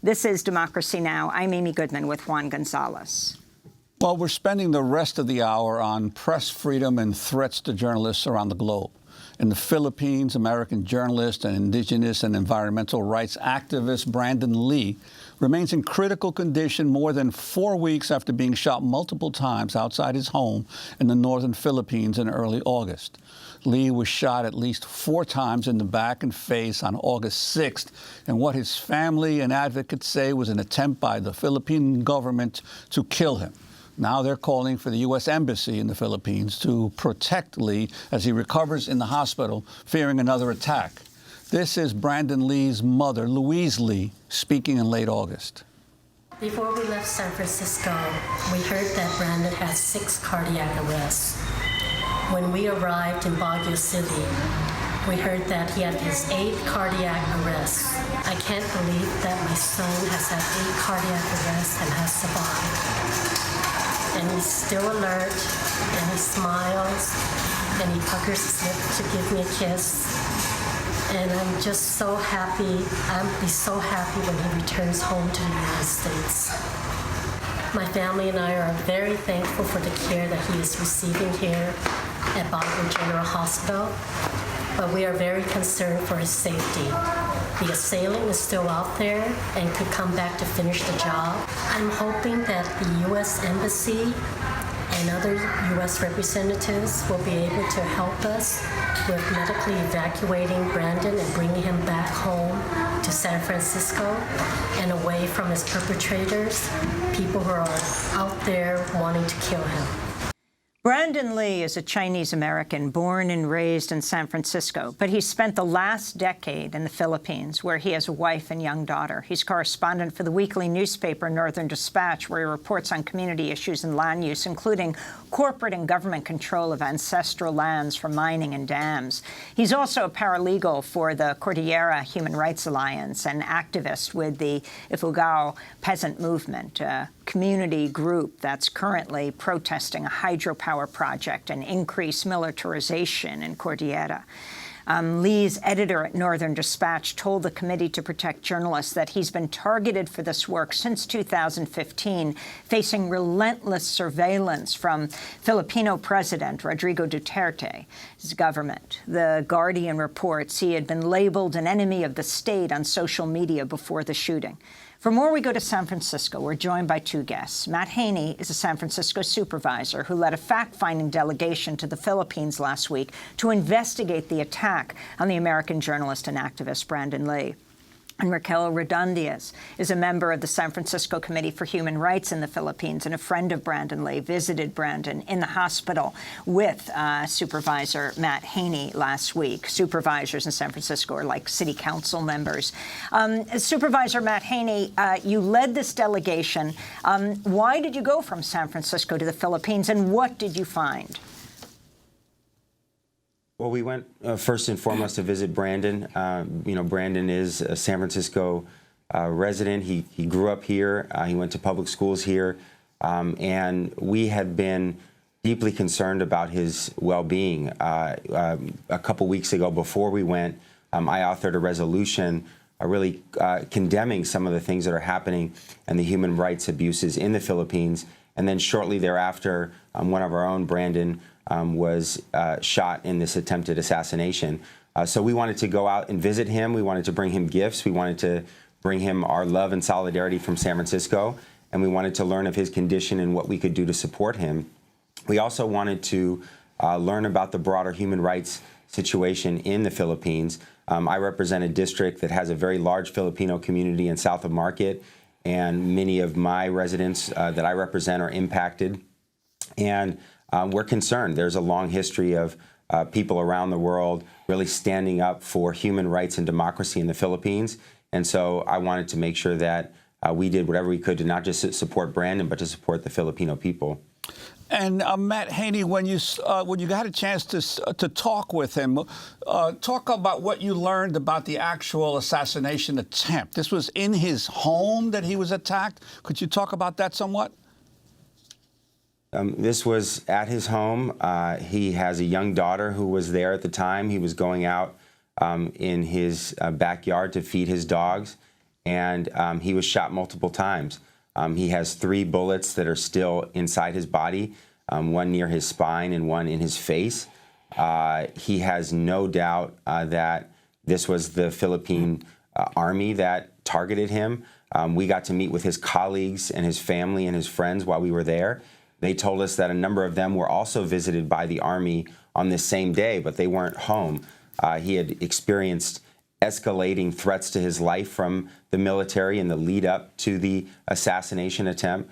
This is Democracy Now! I'm Amy Goodman with Juan Gonzalez. Well, we're spending the rest of the hour on press freedom and threats to journalists around the globe. In the Philippines, American journalist and indigenous and environmental rights activist Brandon Lee remains in critical condition more than 4 weeks after being shot multiple times outside his home in the northern Philippines in early August. Lee was shot at least 4 times in the back and face on August 6th, and what his family and advocates say was an attempt by the Philippine government to kill him. Now they're calling for the U.S. Embassy in the Philippines to protect Lee as he recovers in the hospital, fearing another attack. This is Brandon Lee's mother, Louise Lee, speaking in late August. Before we left San Francisco, we heard that Brandon had 6 cardiac arrests. When we arrived in Baguio City, we heard that he had his 8th cardiac arrest. I can't believe that my son has had 8 cardiac arrests and has survived. And he's still alert, and he smiles, and he puckers his lips to give me a kiss. And I'm just so happy. I'll be so happy when he returns home to the United States. My family and I are very thankful for the care that he is receiving here at Baguio General Hospital, but we are very concerned for his safety. The assailant is still out there and could come back to finish the job. I'm hoping that the U.S. Embassy and other U.S. representatives will be able to help us with medically evacuating Brandon and bringing him back home to San Francisco and away from his perpetrators, people who are out there wanting to kill him. Brandon Lee is a Chinese-American born and raised in San Francisco, but he spent the last decade in the Philippines, where he has a wife and young daughter. He's correspondent for the weekly newspaper Northern Dispatch, where he reports on community issues and land use, including corporate and government control of ancestral lands for mining and dams. He's also a paralegal for the Cordillera Human Rights Alliance and activist with the Ifugao Peasant Movement, a community group that's currently protesting a hydropower project and increased militarization in Cordillera. Lee's editor at Northern Dispatch told the Committee to Protect Journalists that he's been targeted for this work since 2015, facing relentless surveillance from Filipino President Rodrigo Duterte, his government. The Guardian reports he had been labeled an enemy of the state on social media before the shooting. For more, we go to San Francisco. We're joined by 2 guests. Matt Haney is a San Francisco supervisor who led a fact-finding delegation to the Philippines last week to investigate the attack on the American journalist and activist Brandon Lee. And Raquel Redondiez is a member of the San Francisco Committee for Human Rights in the Philippines and a friend of Brandon Lee, visited Brandon in the hospital with Supervisor Matt Haney last week. Supervisors in San Francisco are like city council members. Supervisor Matt Haney, you led this delegation. Why did you go from San Francisco to the Philippines, and what did you find? Well, we went first and foremost to visit Brandon. Brandon is a San Francisco resident. He grew up here. He went to public schools here. And we had been deeply concerned about his well-being. A couple weeks ago, before we went, I authored a resolution really condemning some of the things that are happening and the human rights abuses in the Philippines. And then shortly thereafter, one of our own, Brandon, was shot in this attempted assassination. So we wanted to go out and visit him. We wanted to bring him gifts. We wanted to bring him our love and solidarity from San Francisco. And we wanted to learn of his condition and what we could do to support him. We also wanted to learn about the broader human rights situation in the Philippines. I represent a district that has a very large Filipino community in south of Market, and many of my residents that I represent are impacted. And we're concerned. There's a long history of people around the world really standing up for human rights and democracy in the Philippines. And so I wanted to make sure that we did whatever we could to not just support Brandon, but to support the Filipino people. And Matt Haney, when you got a chance to talk with him, talk about what you learned about the actual assassination attempt. This was in his home that he was attacked. Could you talk about that somewhat? This was at his home. He has a young daughter who was there at the time. He was going out in his backyard to feed his dogs. and he was shot multiple times. He has 3 bullets that are still inside his body, one near his spine and one in his face. He has no doubt that this was the Philippine army that targeted him. We got to meet with his colleagues and his family and his friends while we were there. They told us that a number of them were also visited by the army on this same day, but they weren't home. He had experienced escalating threats to his life from the military in the lead up to the assassination attempt.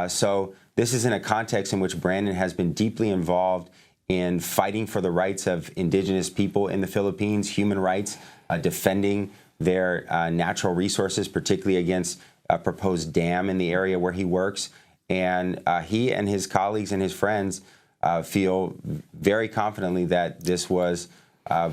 So this is in a context in which Brandon has been deeply involved in fighting for the rights of indigenous people in the Philippines, human rights, defending their natural resources, particularly against a proposed dam in the area where he works. And he and his colleagues and his friends feel very confidently that this was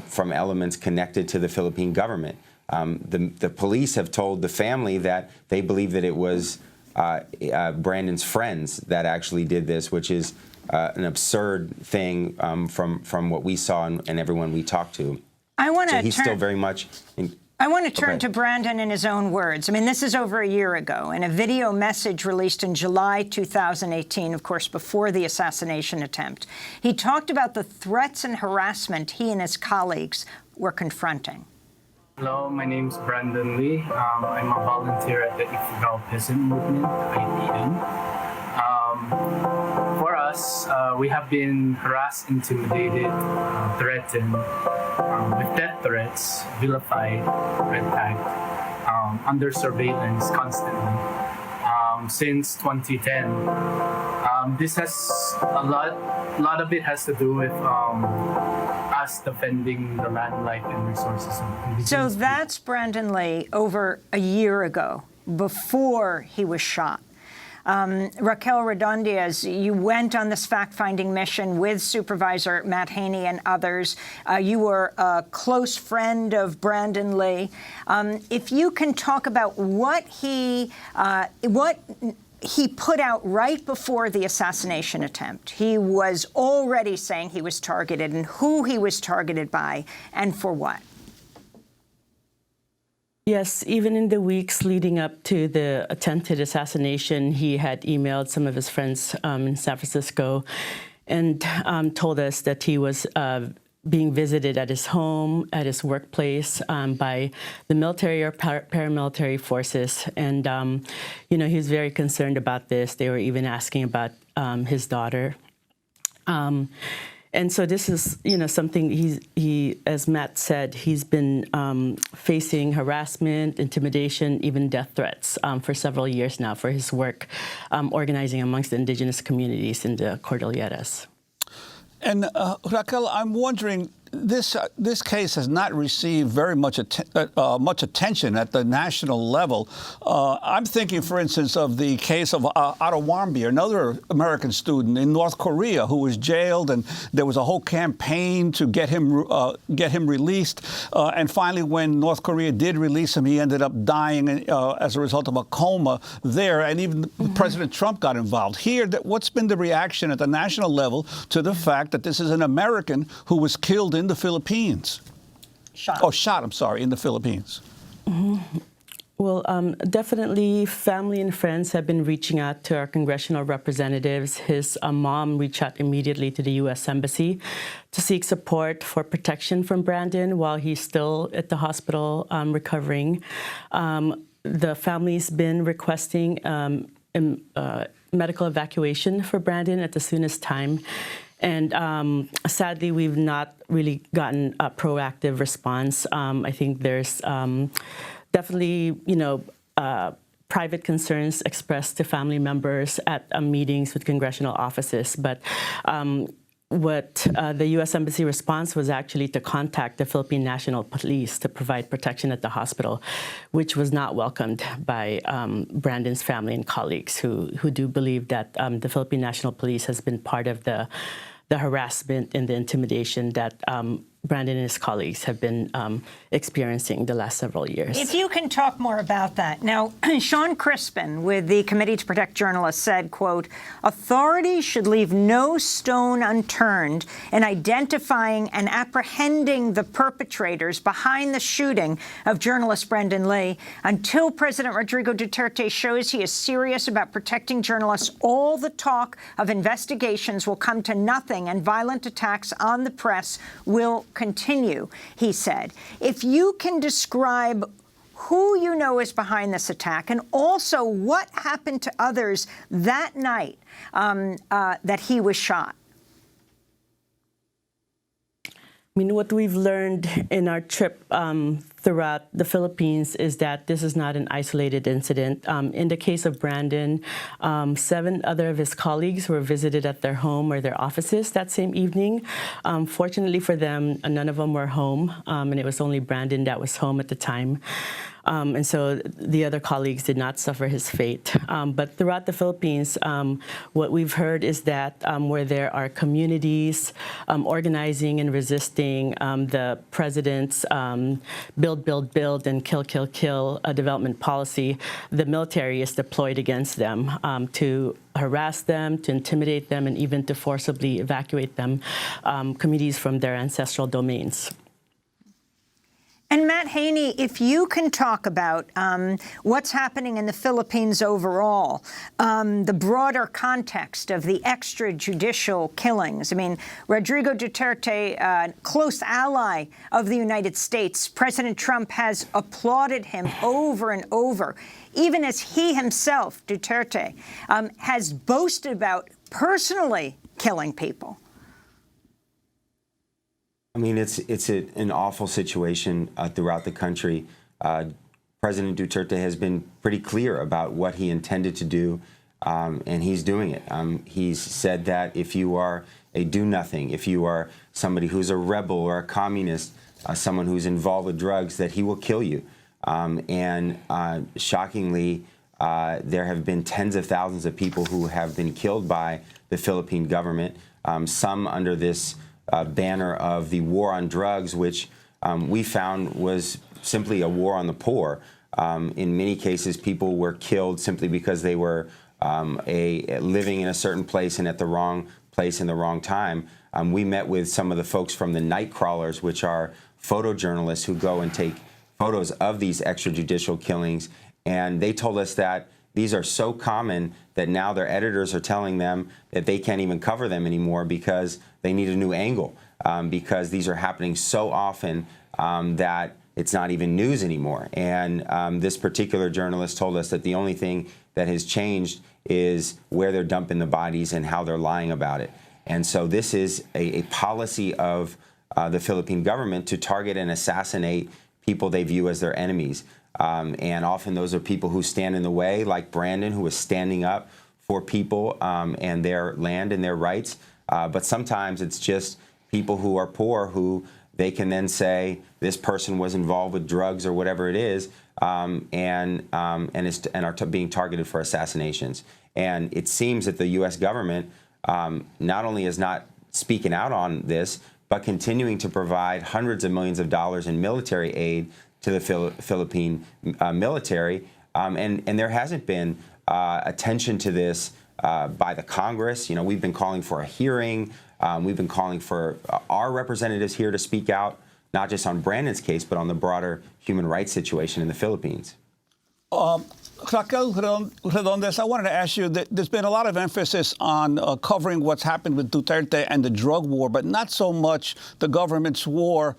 from elements connected to the Philippine government. The police have told the family that they believe that it was Brandon's friends that actually did this, which is an absurd thing from what we saw and everyone we talked to. So he's still very much I want to turn to Brandon in his own words. I mean, this is over a year ago. In a video message released in July 2018, of course, before the assassination attempt, he talked about the threats and harassment he and his colleagues were confronting. Hello, my name is Brandon Lee. I'm a volunteer at the Ifugao Peasant Movement, IPM. For us, we have been harassed, intimidated, threatened, with death threats, vilified, attacked, under surveillance constantly since 2010. This has a lot of it has to do with us defending the land, life, and resources of indigenous So that's Brandon Lee over a year ago, before he was shot. Raquel Redondiez, you went on this fact-finding mission with Supervisor Matt Haney and others. You were a close friend of Brandon Lee. If you can talk about what he put out right before the assassination attempt. He was already saying he was targeted and who he was targeted by and for what. Yes, even in the weeks leading up to the attempted assassination, he had emailed some of his friends in San Francisco and told us that he was being visited at his home, at his workplace by the military or paramilitary forces. And, you know, he was very concerned about this. They were even asking about his daughter. And so this is, you know, something he, as Matt said, he's been facing harassment, intimidation, even death threats for several years now for his work organizing amongst the indigenous communities in the Cordilleras. And Raquel, I'm wondering, this case has not received very much attention at the national level. I'm thinking, for instance, of the case of Atawambi, another American student in North Korea who was jailed, and there was a whole campaign to get him released. And finally, when North Korea did release him, he ended up dying as a result of a coma there. And even President Trump got involved. Here, what's been the reaction at the national level to the fact that this is an American who was killed in the Philippines? Shot. Oh, shot, I'm sorry, in the Philippines. Well, definitely family and friends have been reaching out to our congressional representatives. His mom reached out immediately to the U.S. Embassy to seek support for protection from Brandon while he's still at the hospital recovering. The family's been requesting medical evacuation for Brandon at the soonest time. And sadly, we've not really gotten a proactive response. I think there's definitely, you know, private concerns expressed to family members at meetings with congressional offices. But what the U.S. Embassy response was actually to contact the Philippine National Police to provide protection at the hospital, which was not welcomed by Brandon's family and colleagues who do believe that the Philippine National Police has been part of the harassment and the intimidation that Brandon and his colleagues have been experiencing the last several years. If you can talk more about that. Now, Sean Crispin with the Committee to Protect Journalists said, quote, authorities should leave no stone unturned in identifying and apprehending the perpetrators behind the shooting of journalist Brandon Lee. Until President Rodrigo Duterte shows he is serious about protecting journalists, all the talk of investigations will come to nothing and violent attacks on the press will continue, he said. If you can describe who you know is behind this attack and also what happened to others that night that he was shot. I mean, what we've learned in our trip throughout the Philippines is that this is not an isolated incident. In the case of Brandon, 7 other of his colleagues were visited at their home or their offices that same evening. Fortunately for them, none of them were home, and it was only Brandon that was home at the time. And so the other colleagues did not suffer his fate. But throughout the Philippines, what we've heard is that where there are communities organizing and resisting the president's build, and kill development policy, the military is deployed against them to harass them, to intimidate them, and even to forcibly evacuate them, communities from their ancestral domains. And Matt Haney, if you can talk about what's happening in the Philippines overall, the broader context of the extrajudicial killings. I mean, Rodrigo Duterte, a close ally of the United States, President Trump has applauded him over and over, even as he himself, Duterte, has boasted about personally killing people. I mean, it's an awful situation throughout the country. President Duterte has been pretty clear about what he intended to do, and he's doing it. He's said that if you are a do-nothing, if you are somebody who's a rebel or a communist, someone who's involved with drugs, that he will kill you. And shockingly, there have been tens of thousands of people who have been killed by the Philippine government, some under this banner of the war on drugs, which we found was simply a war on the poor. In many cases, people were killed simply because they were living in a certain place and at the wrong place in the wrong time. We met with some of the folks from the night crawlers, which are photojournalists who go and take photos of these extrajudicial killings, and they told us that these are so common that now their editors are telling them that they can't even cover them anymore because they need a new angle, because these are happening so often that it's not even news anymore. And this particular journalist told us that the only thing that has changed is where they're dumping the bodies and how they're lying about it. And so this is a policy of the Philippine government to target and assassinate people they view as their enemies. And often those are people who stand in the way, like Brandon, who is standing up for people and their land and their rights. But sometimes it's just people who are poor who they can then say this person was involved with drugs or whatever it is, and are being targeted for assassinations. And it seems that the U.S. government not only is not speaking out on this, but continuing to provide hundreds of millions of dollars in military aid to the Philippine military, and there hasn't been attention to this by the Congress. You know, we've been calling for a hearing. We've been calling for our representatives here to speak out, not just on Brandon's case, but on the broader human rights situation in the Philippines. Raquel Redondiez, I wanted to ask you that there's been a lot of emphasis on covering what's happened with Duterte and the drug war, but not so much the government's war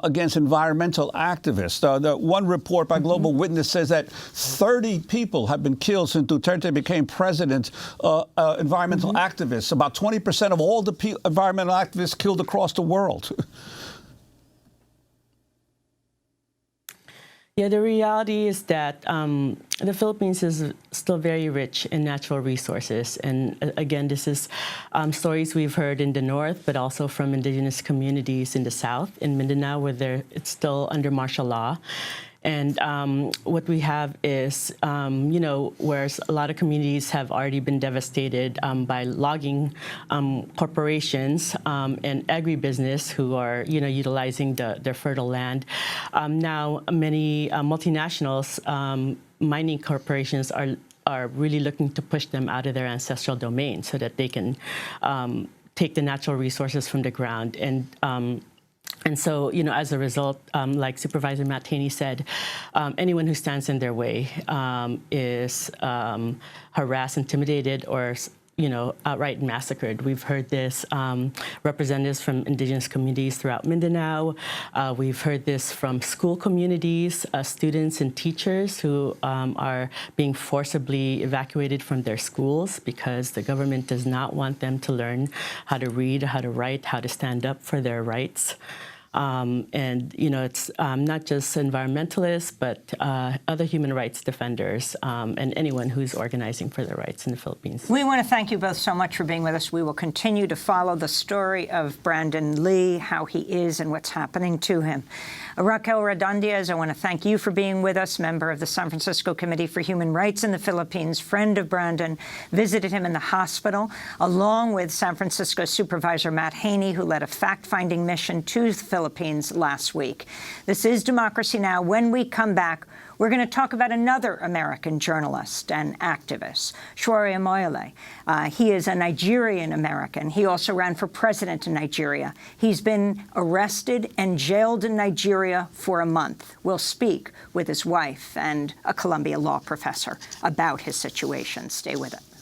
against environmental activists. The one report by Global Witness says that 30 people have been killed since Duterte became president, environmental activists, about 20% of all the environmental activists killed across the world. Yeah, the reality is that the Philippines is still very rich in natural resources. And again, this is stories we've heard in the north, but also from indigenous communities in the south, in Mindanao, where it's still under martial law. And what we have is, whereas a lot of communities have already been devastated by logging corporations and agribusiness who are, utilizing their fertile land. Now, many multinationals, mining corporations are really looking to push them out of their ancestral domain so that they can take the natural resources from the ground. And so, as a result, like Supervisor Matt Haney said, anyone who stands in their way is harassed, intimidated, or outright massacred. We've heard this representatives from indigenous communities throughout Mindanao. We've heard this from school communities, students and teachers who are being forcibly evacuated from their schools because the government does not want them to learn how to read, how to write, how to stand up for their rights. It's not just environmentalists, but other human rights defenders and anyone who's organizing for their rights in the Philippines. We want to thank you both so much for being with us. We will continue to follow the story of Brandon Lee, how he is and what's happening to him. Raquel Redondiez, I want to thank you for being with us, member of the San Francisco Committee for Human Rights in the Philippines, friend of Brandon, visited him in the hospital, along with San Francisco Supervisor Matt Haney, who led a fact-finding mission to the Philippines last week. This is Democracy Now! When we come back, we're going to talk about another American journalist and activist, Shwari Amoyele. He is a Nigerian-American. He also ran for president in Nigeria. He's been arrested and jailed in Nigeria for a month. We'll speak with his wife and a Columbia law professor about his situation. Stay with us.